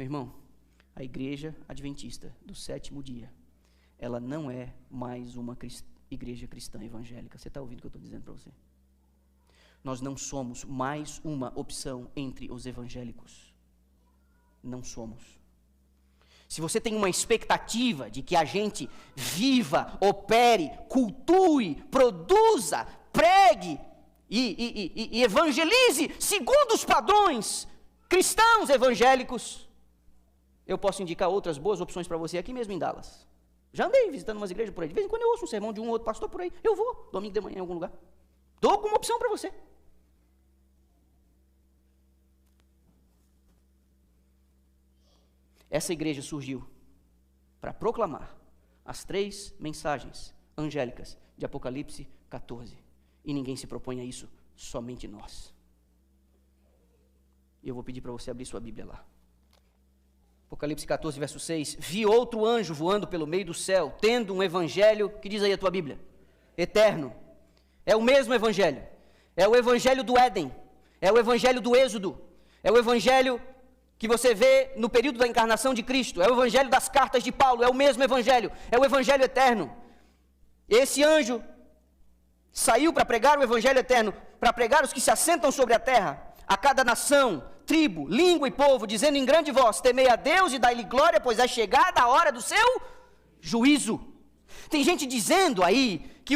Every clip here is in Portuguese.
Meu irmão, a igreja adventista do sétimo dia, ela não é mais uma igreja cristã evangélica. Você está ouvindo o que eu estou dizendo para você? Nós não somos mais uma opção entre os evangélicos. Não somos. Se você tem uma expectativa de que a gente viva, opere, cultue, produza, pregue e evangelize segundo os padrões cristãos evangélicos, eu posso indicar outras boas opções para você aqui mesmo em Dallas. Já andei visitando umas igrejas por aí. De vez em quando eu ouço um sermão de um ou outro pastor por aí. Eu vou, domingo de manhã em algum lugar. Dou como opção para você. Essa igreja surgiu para proclamar as 3 mensagens angélicas de Apocalipse 14. E ninguém se propõe a isso, somente nós. E eu vou pedir para você abrir sua Bíblia lá. Apocalipse 14, verso 6. Vi outro anjo voando pelo meio do céu, tendo um evangelho, que diz aí a tua Bíblia? Eterno. É o mesmo evangelho. É o evangelho do Éden. É o evangelho do Êxodo. É o evangelho que você vê no período da encarnação de Cristo. É o evangelho das cartas de Paulo. É o mesmo evangelho. É o evangelho eterno. Esse anjo saiu para pregar o evangelho eterno, para pregar os que se assentam sobre a terra, a cada nação, tribo, língua e povo, dizendo em grande voz: temei a Deus e dai-lhe glória, pois é chegada a hora do seu juízo. Tem gente dizendo aí que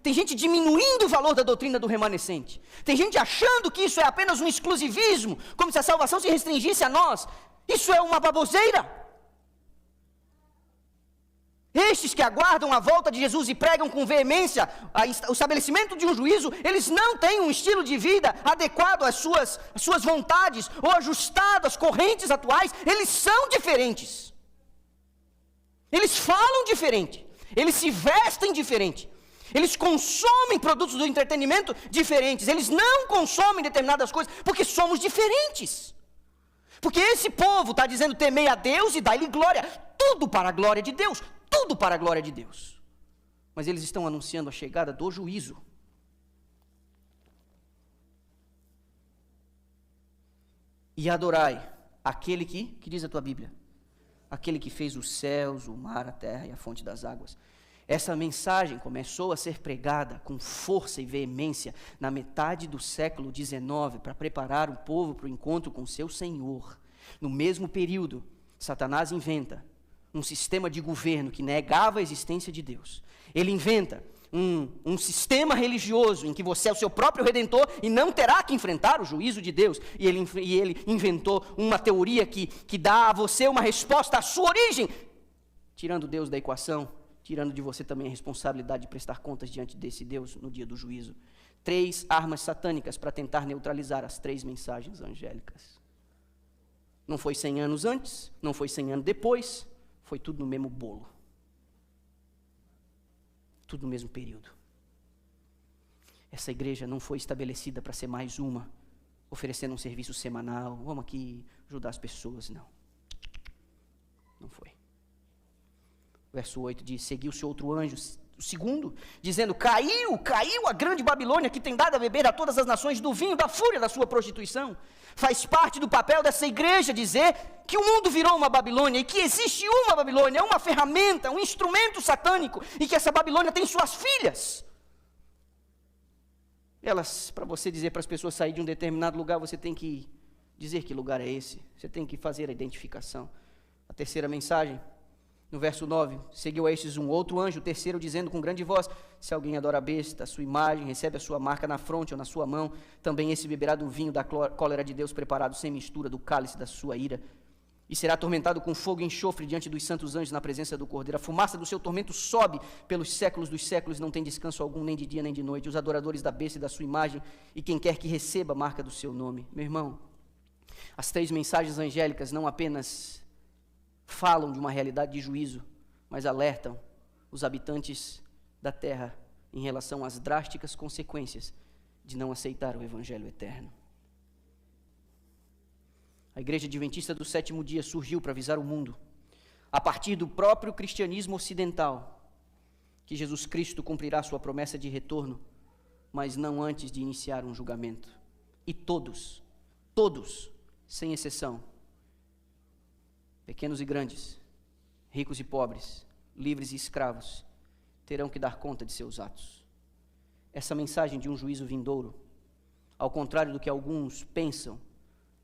tem gente diminuindo o valor da doutrina do remanescente. Tem gente achando que isso é apenas um exclusivismo, como se a salvação se restringisse a nós. Isso é uma baboseira. Estes que aguardam a volta de Jesus e pregam com veemência o estabelecimento de um juízo, eles não têm um estilo de vida adequado às suas vontades ou ajustado às correntes atuais. Eles são diferentes. Eles falam diferente. Eles se vestem diferente. Eles consomem produtos do entretenimento diferentes. Eles não consomem determinadas coisas porque somos diferentes. Porque esse povo está dizendo: temei a Deus e dai-lhe glória. Tudo para a glória de Deus. Tudo para a glória de Deus. Mas eles estão anunciando a chegada do juízo. E adorai aquele que diz a tua Bíblia? Aquele que fez os céus, o mar, a terra e a fonte das águas. Essa mensagem começou a ser pregada com força e veemência na metade do século XIX para preparar o povo para o encontro com seu Senhor. No mesmo período, Satanás inventa um sistema de governo que negava a existência de Deus. Ele inventa um sistema religioso em que você é o seu próprio redentor e não terá que enfrentar o juízo de Deus. E ele inventou uma teoria que dá a você uma resposta à sua origem, tirando Deus da equação, tirando de você também a responsabilidade de prestar contas diante desse Deus no dia do juízo. 3 armas satânicas para tentar neutralizar as 3 mensagens angélicas. Não foi 100 anos antes, não foi 100 anos depois, foi tudo no mesmo bolo. Tudo no mesmo período. Essa igreja não foi estabelecida para ser mais uma, oferecendo um serviço semanal, vamos aqui ajudar as pessoas, não. Não foi. Verso 8 diz: seguiu-se outro anjo, o segundo, dizendo: caiu a grande Babilônia, que tem dado a beber a todas as nações do vinho da fúria da sua prostituição. Faz parte do papel dessa igreja dizer que o mundo virou uma Babilônia, e que existe uma Babilônia, uma ferramenta, um instrumento satânico, e que essa Babilônia tem suas filhas. Elas, para você dizer para as pessoas sair de um determinado lugar, você tem que dizer que lugar é esse, você tem que fazer a identificação. A terceira mensagem, no verso 9, seguiu a estes um outro anjo, o terceiro, dizendo com grande voz: se alguém adora a besta, a sua imagem, recebe a sua marca na fronte ou na sua mão, também esse beberá do vinho da cólera de Deus, preparado sem mistura, do cálice da sua ira, e será atormentado com fogo e enxofre diante dos santos anjos na presença do Cordeiro. A fumaça do seu tormento sobe pelos séculos dos séculos, não tem descanso algum, nem de dia nem de noite. Os adoradores da besta e da sua imagem, e quem quer que receba a marca do seu nome. Meu irmão, as 3 mensagens angélicas não apenas falam de uma realidade de juízo, mas alertam os habitantes da terra em relação às drásticas consequências de não aceitar o evangelho eterno. A igreja adventista do sétimo dia surgiu para avisar o mundo, a partir do próprio cristianismo ocidental, que Jesus Cristo cumprirá sua promessa de retorno, mas não antes de iniciar um julgamento. E todos, sem exceção, pequenos e grandes, ricos e pobres, livres e escravos, terão que dar conta de seus atos. Essa mensagem de um juízo vindouro, ao contrário do que alguns pensam,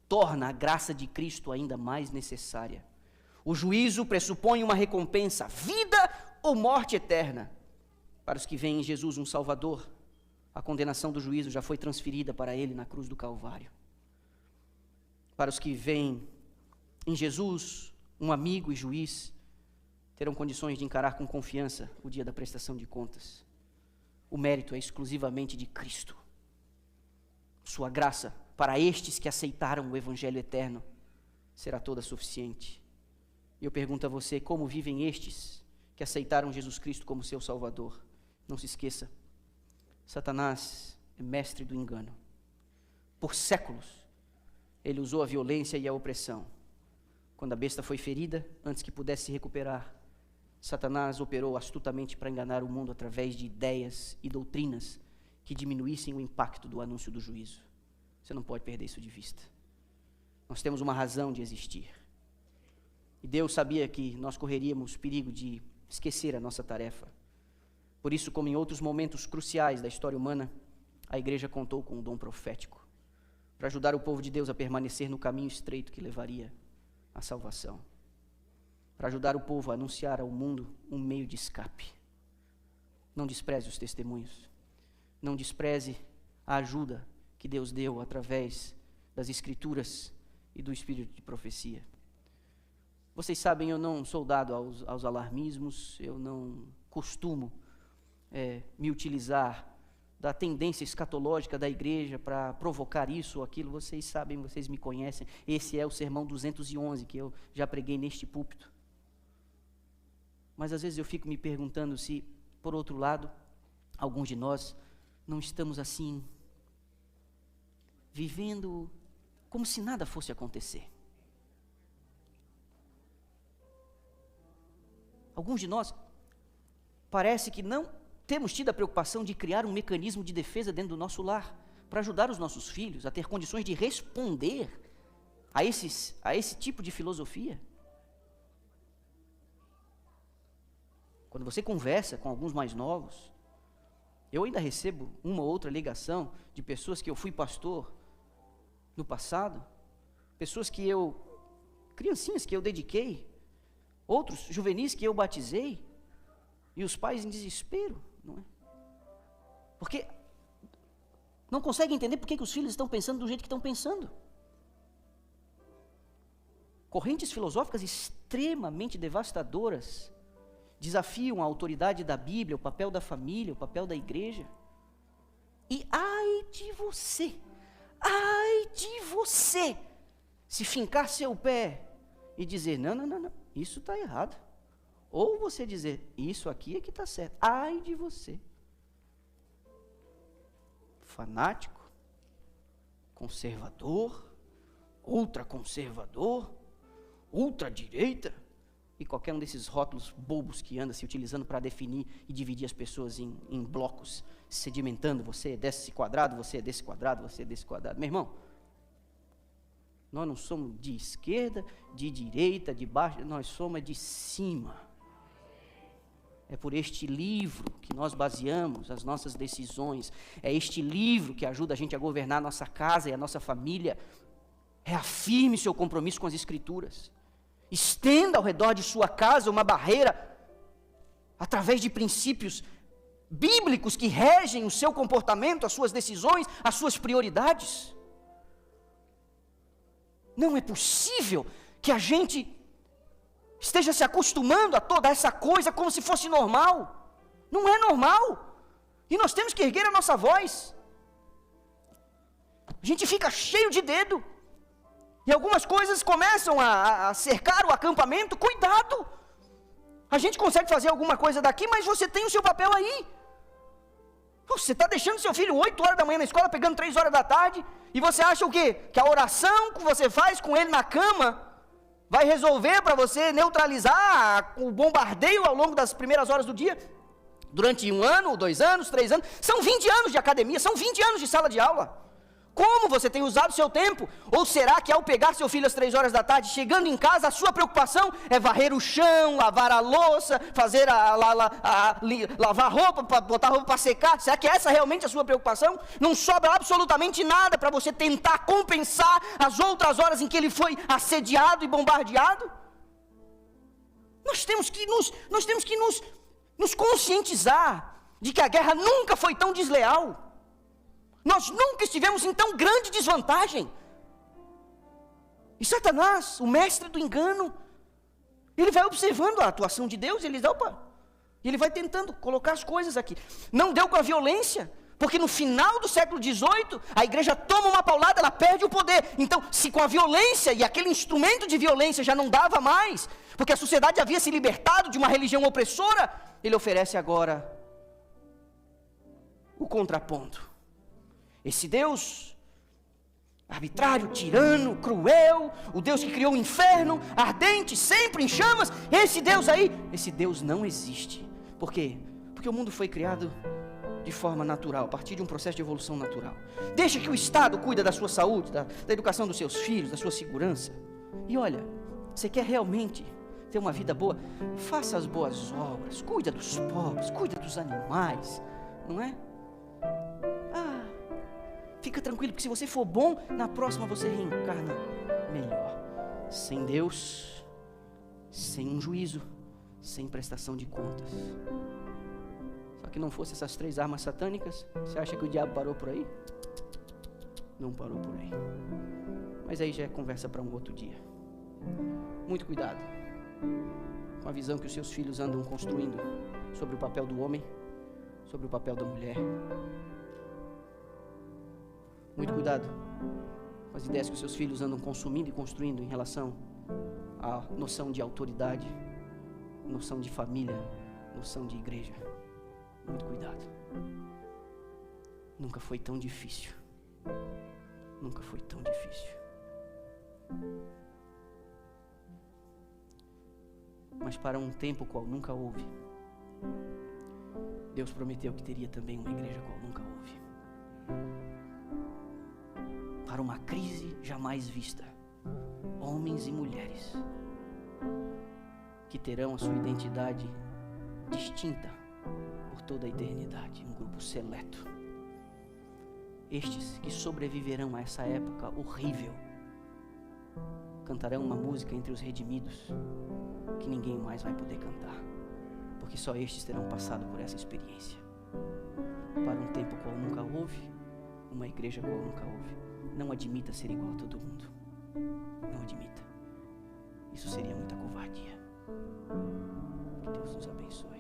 torna a graça de Cristo ainda mais necessária. O juízo pressupõe uma recompensa, vida ou morte eterna. Para os que veem em Jesus um Salvador, a condenação do juízo já foi transferida para ele na cruz do Calvário. Para os que veem em Jesus um amigo e juiz, terão condições de encarar com confiança o dia da prestação de contas. O mérito é exclusivamente de Cristo. Sua graça, para estes que aceitaram o Evangelho eterno, será toda suficiente. E eu pergunto a você, como vivem estes que aceitaram Jesus Cristo como seu Salvador? Não se esqueça, Satanás é mestre do engano. Por séculos, ele usou a violência e a opressão. Quando a besta foi ferida, antes que pudesse se recuperar, Satanás operou astutamente para enganar o mundo através de ideias e doutrinas que diminuíssem o impacto do anúncio do juízo. Você não pode perder isso de vista. Nós temos uma razão de existir. E Deus sabia que nós correríamos perigo de esquecer a nossa tarefa. Por isso, como em outros momentos cruciais da história humana, a igreja contou com o dom profético, para ajudar o povo de Deus a permanecer no caminho estreito que levaria à salvação, para ajudar o povo a anunciar ao mundo um meio de escape. Não despreze os testemunhos, não despreze a ajuda que Deus deu através das Escrituras e do Espírito de profecia. Vocês sabem, eu não sou dado aos alarmismos, eu não costumo me utilizar da tendência escatológica da igreja para provocar isso ou aquilo. Vocês sabem, vocês me conhecem. Esse é o sermão 211 que eu já preguei neste púlpito. Mas às vezes eu fico me perguntando se, por outro lado, alguns de nós não estamos assim, vivendo como se nada fosse acontecer. Alguns de nós parece que não temos tido a preocupação de criar um mecanismo de defesa dentro do nosso lar, para ajudar os nossos filhos a ter condições de responder a esse tipo de filosofia. Quando você conversa com alguns mais novos, eu ainda recebo uma ou outra ligação de pessoas que eu fui pastor no passado, criancinhas que eu dediquei, outros juvenis que eu batizei, e os pais em desespero, não é? Porque não conseguem entender por que os filhos estão pensando do jeito que estão pensando. Correntes filosóficas extremamente devastadoras desafiam a autoridade da Bíblia, o papel da família, o papel da igreja. E ai de você, se fincar seu pé e dizer, não, isso está errado. Ou você dizer, isso aqui é que está certo. Ai de você. Fanático, conservador, ultraconservador, ultradireita, e qualquer um desses rótulos bobos que anda se utilizando para definir e dividir as pessoas em blocos, sedimentando, você é desse quadrado, você é desse quadrado, você é desse quadrado. Meu irmão, nós não somos de esquerda, de direita, de baixo, nós somos de cima. É por este livro que nós baseamos as nossas decisões. É este livro que ajuda a gente a governar a nossa casa e a nossa família. Reafirme seu compromisso com as Escrituras. Estenda ao redor de sua casa uma barreira através de princípios bíblicos que regem o seu comportamento, as suas decisões, as suas prioridades. Não é possível que a gente esteja se acostumando a toda essa coisa como se fosse normal. Não é normal. E nós temos que erguer a nossa voz. A gente fica cheio de dedo. E algumas coisas começam a cercar o acampamento. Cuidado. A gente consegue fazer alguma coisa daqui, mas você tem o seu papel aí. Você está deixando seu filho 8 horas da manhã na escola, pegando 3 horas da tarde, e você acha o quê? Que a oração que você faz com ele na cama vai resolver para você neutralizar o bombardeio ao longo das primeiras horas do dia? Durante 1 ano, 2 anos, 3 anos, são 20 anos de academia, são 20 anos de sala de aula. Como você tem usado o seu tempo? Ou será que ao pegar seu filho às 3 horas da tarde, chegando em casa, a sua preocupação é varrer o chão, lavar a louça, fazer lavar a roupa, botar a roupa para secar? Será que essa é realmente a sua preocupação? Não sobra absolutamente nada para você tentar compensar as outras horas em que ele foi assediado e bombardeado? Nós temos que nos conscientizar de que a guerra nunca foi tão desleal. Nós nunca estivemos em tão grande desvantagem. E Satanás, o mestre do engano, ele vai observando a atuação de Deus, e ele vai tentando colocar as coisas aqui. Não deu com a violência, porque no final do século XVIII, a igreja toma uma paulada, ela perde o poder. Então, se com a violência e aquele instrumento de violência já não dava mais, porque a sociedade havia se libertado de uma religião opressora, ele oferece agora o contraponto. Esse Deus arbitrário, tirano, cruel, o Deus que criou o inferno, ardente, sempre em chamas, esse Deus não existe. Por quê? Porque o mundo foi criado de forma natural, a partir de um processo de evolução natural. Deixa que o Estado cuida da sua saúde, da educação dos seus filhos, da sua segurança. E olha, você quer realmente ter uma vida boa? Faça as boas obras, cuida dos pobres, cuida dos animais, não é? Fica tranquilo, porque se você for bom, na próxima você reencarna melhor. Sem Deus, sem um juízo, sem prestação de contas. Só que não fosse essas 3 armas satânicas, você acha que o diabo parou por aí? Não parou por aí. Mas aí já é conversa para um outro dia. Muito cuidado com a visão que os seus filhos andam construindo sobre o papel do homem, sobre o papel da mulher. Muito cuidado com as ideias que os seus filhos andam consumindo e construindo em relação à noção de autoridade, noção de família, noção de igreja. Muito cuidado. Nunca foi tão difícil. Nunca foi tão difícil. Mas para um tempo qual nunca houve, Deus prometeu que teria também uma igreja qual nunca houve. Para uma crise jamais vista, homens e mulheres que terão a sua identidade distinta por toda a eternidade, um grupo seleto. Estes que sobreviverão a essa época horrível cantarão uma música entre os redimidos que ninguém mais vai poder cantar, porque só estes terão passado por essa experiência. Para um tempo qual nunca houve, uma igreja qual nunca houve. Não admita ser igual a todo mundo. Não admita. Isso seria muita covardia. Que Deus nos abençoe.